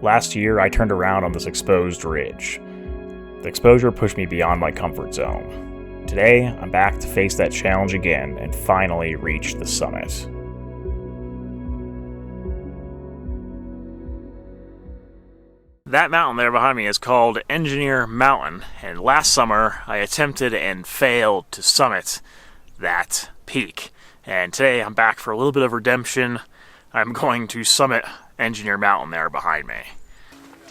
Last year, I turned around on this exposed ridge. The exposure pushed me beyond my comfort zone. Today, I'm back to face that challenge again and finally reach the summit. That mountain there behind me is called Engineer Mountain, and last summer I attempted and failed to summit that peak. And today I'm back for a little bit of redemption. I'm going to summit Engineer Mountain there behind me.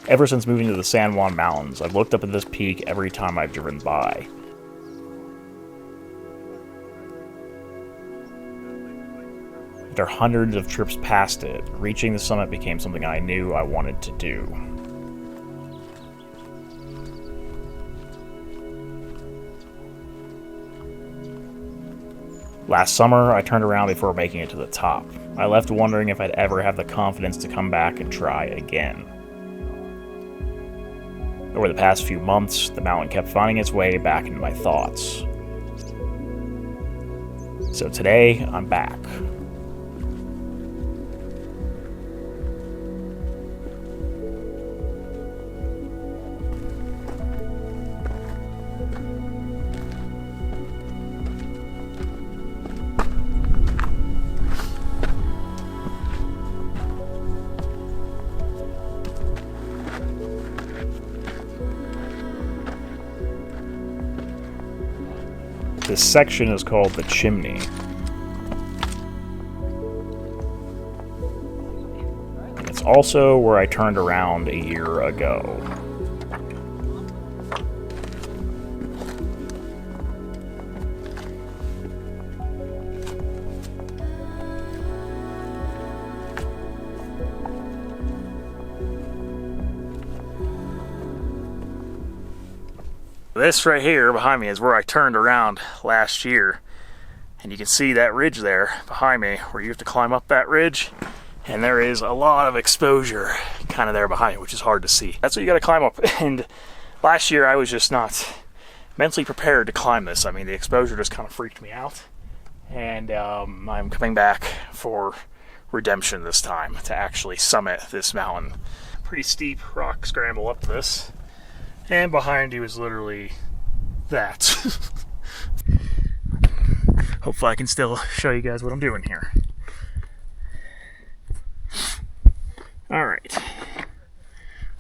Ever since moving to the San Juan Mountains, I've looked up at this peak every time I've driven by. After hundreds of trips past it, reaching the summit became something I knew I wanted to do. Last summer, I turned around before making it to the top. I left wondering if I'd ever have the confidence to come back and try again. Over the past few months, the mountain kept finding its way back into my thoughts. So today, I'm back. This section is called the Chimney. And it's also where I turned around a year ago. This right here behind me is where I turned around last year, and you can see that ridge there behind me where you have to climb up that ridge, and there is a lot of exposure kind of there behind me, which is hard to see. That's what you got to climb up, and last year I was just not mentally prepared to climb this. I mean, the exposure just kind of freaked me out, and I'm coming back for redemption this time to actually summit this mountain. Pretty steep rock scramble up this. And behind you is literally that. Hopefully I can still show you guys what I'm doing here. Alright.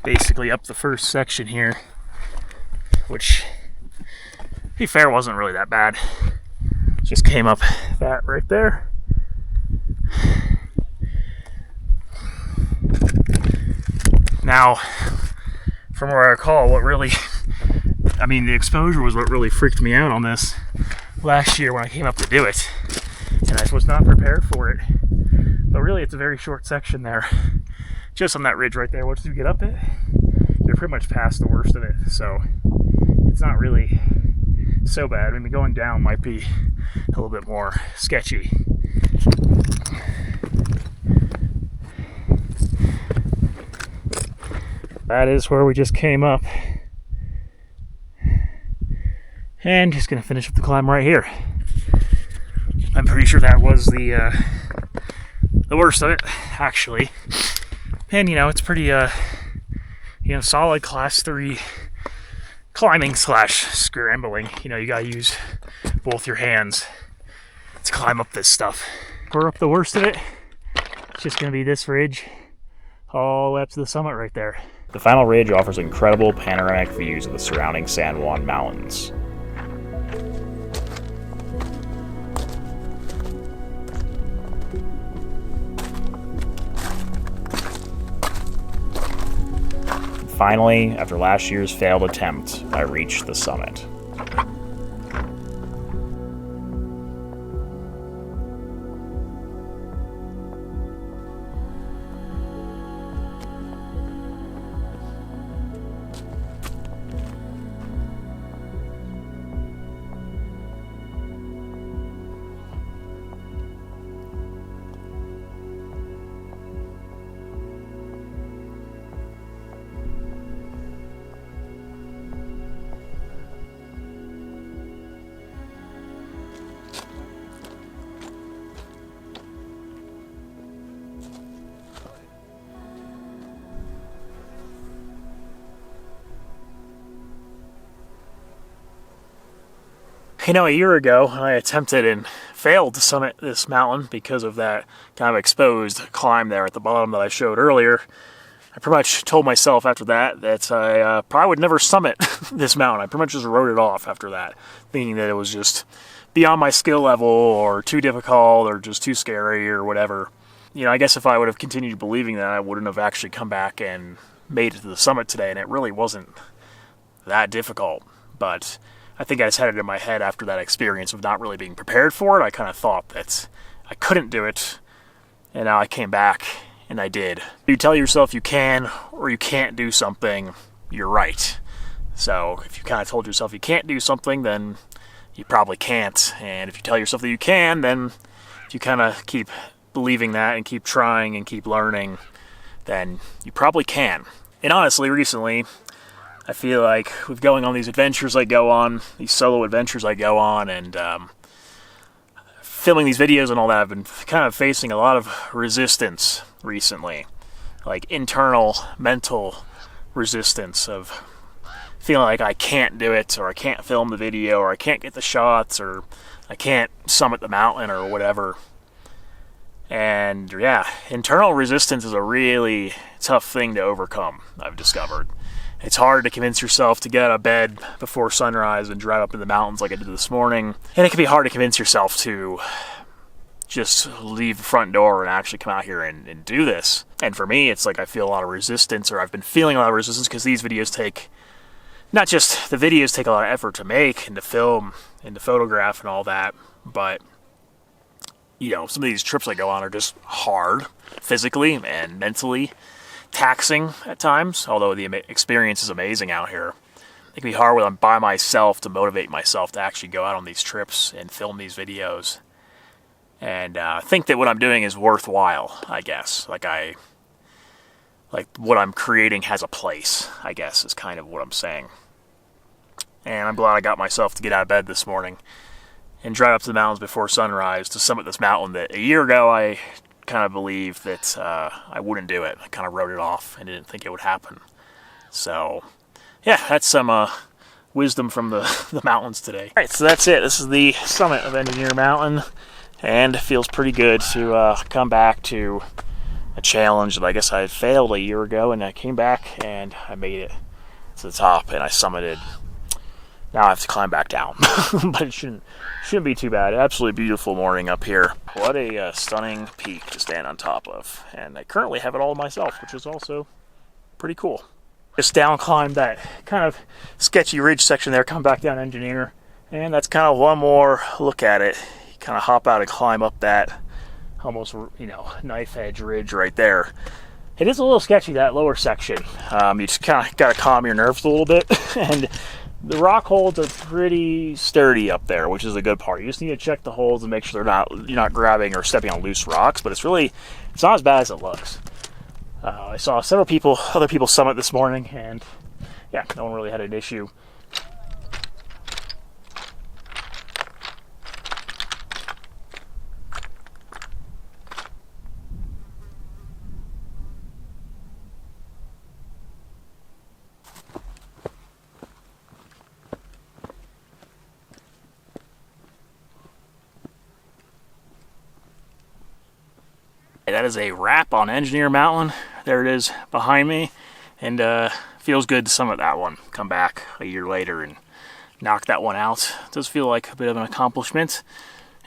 Basically up the first section here, which, to be fair, wasn't really that bad. Just came up that right there. Now, from what I recall, the exposure was what really freaked me out on this last year when I came up to do it. And I was not prepared for it. But really, it's a very short section there. Just on that ridge right there. Once you get up it, you're pretty much past the worst of it. So, it's not really so bad. I mean, going down might be a little bit more sketchy. That is where we just came up. And just gonna finish up the climb right here. I'm pretty sure that was the worst of it, actually. And it's pretty solid class 3 climbing / scrambling. You gotta use both your hands to climb up this stuff. We're up the worst of it. It's just gonna be this ridge all the way up to the summit right there. The final ridge offers incredible panoramic views of the surrounding San Juan Mountains. Finally, after last year's failed attempt, I reached the summit. You know, a year ago, I attempted and failed to summit this mountain because of that kind of exposed climb there at the bottom that I showed earlier. I pretty much told myself after that I probably would never summit this mountain. I pretty much just wrote it off after that, thinking that it was just beyond my skill level or too difficult or just too scary or whatever. You know, I guess if I would have continued believing that, I wouldn't have actually come back and made it to the summit today, and it really wasn't that difficult. But I think I just had it in my head after that experience of not really being prepared for it. I kind of thought that I couldn't do it, and now I came back and I did. You tell yourself you can or you can't do something, you're right. So if you kind of told yourself you can't do something, then you probably can't. And if you tell yourself that you can, then if you kind of keep believing that and keep trying and keep learning, then you probably can. And honestly, recently, I feel like with going on these adventures I go on, these solo adventures I go on, and filming these videos and all that, I've been kind of facing a lot of resistance recently. Like internal, mental resistance of feeling like I can't do it, or I can't film the video, or I can't get the shots, or I can't summit the mountain, or whatever. And yeah, internal resistance is a really tough thing to overcome, I've discovered. It's hard to convince yourself to get out of bed before sunrise and drive up in the mountains like I did this morning. And it can be hard to convince yourself to just leave the front door and actually come out here and do this. And for me, it's like I feel a lot of resistance, or I've been feeling a lot of resistance, because these videos take, not just the videos take a lot of effort to make and to film and to photograph and all that, but you know, some of these trips I go on are just hard physically and mentally taxing at times, although the experience is amazing out here. It can be hard when I'm by myself to motivate myself to actually go out on these trips and film these videos and think that what I'm doing is worthwhile, I guess. Like what I'm creating has a place, I guess, is kind of what I'm saying. And I'm glad I got myself to get out of bed this morning and drive up to the mountains before sunrise to summit this mountain that a year ago I kind of believed that I wouldn't do it. I kind of wrote it off and didn't think it would happen. So yeah, that's some wisdom from the mountains today. Alright, so that's it. This is the summit of Engineer Mountain, and it feels pretty good to come back to a challenge that I guess I had failed a year ago, and I came back and I made it to the top and I summited. Now I have to climb back down, but it shouldn't be too bad. Absolutely beautiful morning up here. What a stunning peak to stand on top of, and I currently have it all myself, which is also pretty cool. Just down climbed that kind of sketchy ridge section there, come back down Engineer, and that's kind of one more look at it. You kind of hop out and climb up that almost, you know, knife edge ridge right there. It is a little sketchy, that lower section. You just kind of got to calm your nerves a little bit, and the rock holds are pretty sturdy up there, which is a good part. You just need to check the holes and make sure you're not grabbing or stepping on loose rocks, but it's not as bad as it looks. I saw other people summit this morning, and yeah, no one really had an issue. That is a wrap on Engineer Mountain. There it is behind me, and feels good to summit that one. Come back a year later and knock that one out. It does feel like a bit of an accomplishment.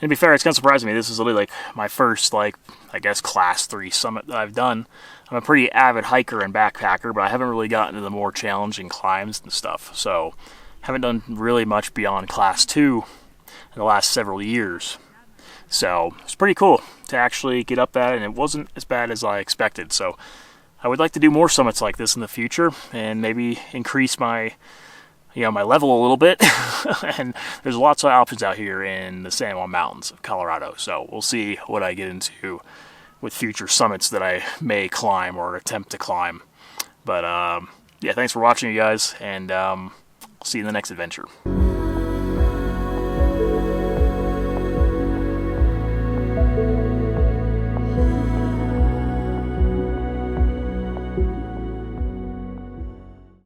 And to be fair, it's kind of surprising me. This is literally like my first, I guess, Class 3 summit that I've done. I'm a pretty avid hiker and backpacker, but I haven't really gotten to the more challenging climbs and stuff. So haven't done really much beyond Class 2 in the last several years. So it's pretty cool to actually get up that, and it wasn't as bad as I expected. So I would like to do more summits like this in the future, and maybe increase my level a little bit. And there's lots of options out here in the San Juan Mountains of Colorado. So we'll see what I get into with future summits that I may climb or attempt to climb. But yeah, thanks for watching, you guys, and see you in the next adventure.